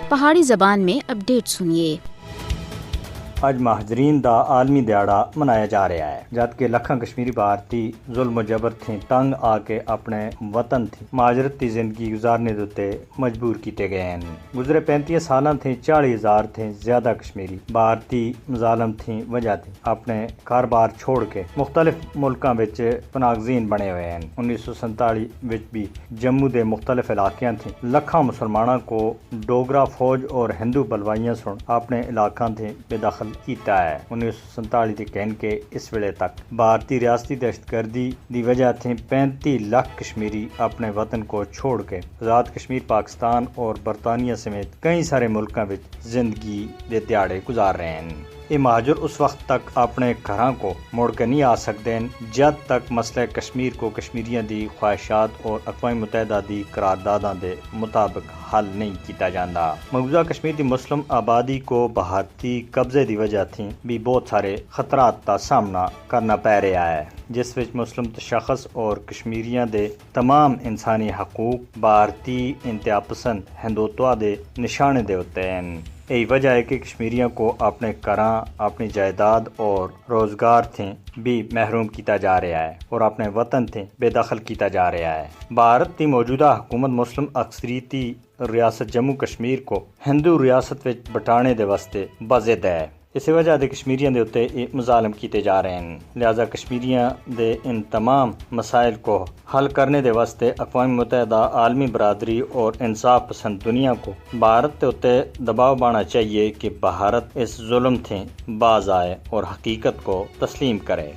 پہاڑی زبان میں اپڈیٹ سنیے۔ اج مہاجرین دا عالمی دیہڑا منایا جا رہا ہے، جبکہ لکھاں کشمیری بھارتی ظلم و جبر تھیں تنگ آ کے اپنے وطن تھی مہاجرتی زندگی گزارنے دوتے مجبور کیتے گئے ہیں۔ گزرے 35 سالاں تھیں 40,000 تھیں زیادہ کشمیری بھارتی مظالم تھیں وجہ تھی اپنے کاروبار چھوڑ کے مختلف ملکاں وچ پناہ گزین بنے ہوئے ہیں۔ 1947 وچ بھی جموں دے مختلف علاقیاں تھیں لکھاں مسلماناں کو ڈوگرا فوج اور ہندو بلوائیاں سن اپنے علاقاں تھیں بے دخل کیتا ہے۔ 1947 تھی کہن کے اس ویلے تک بھارتی ریاستی دہشت گردی دی وجہ تھی 35 لاکھ کشمیری اپنے وطن کو چھوڑ کے آزاد کشمیر پاکستان اور برطانیہ سمیت کئی سارے ملکاں وچ زندگی دے دیہڑے گزار رہے ہیں۔ یہ مہاجر اس وقت تک اپنے گھراں کو مڑ کے نہیں آ سکتے ہیں جد تک مسئلہ کشمیر کو کشمیریاں دی خواہشات اور اقوام متحدہ دی قرارداداں دے مطابق حل نہیں کیتا جاندا۔ مقبوضہ کشمیر دی مسلم آبادی کو بھارتی قبضے دی وجہ تھی بھی بہت سارے خطرات کا سامنا کرنا پی رہا ہے، جس وچ مسلم شخص اور کشمیریاں دے تمام انسانی حقوق بھارتی انتہا پسند ہندوتوا دے نشانے دے ہوتے ہیں۔ یہی وجہ ہے کہ کشمیریوں کو اپنے گھراں اپنی جائیداد اور روزگار تھیں بھی محروم کیتا جا رہا ہے اور اپنے وطن تھیں بے دخل کیتا جا رہا ہے۔ بھارت کی موجودہ حکومت مسلم اکثریتی ریاست جموں کشمیر کو ہندو ریاست وچ بٹانے دے واسطے بضد ہے۔ اسی وجہ دے کشمیریاں دے اتے مظالم کیتے جا رہے ہیں، لہذا کشمیریاں دے ان تمام مسائل کو حل کرنے دے واسطے اقوام متحدہ عالمی برادری اور انصاف پسند دنیا کو بھارت کے اتے دباؤ بانا چاہیے کہ بھارت اس ظلم تھیں باز آئے اور حقیقت کو تسلیم کرے۔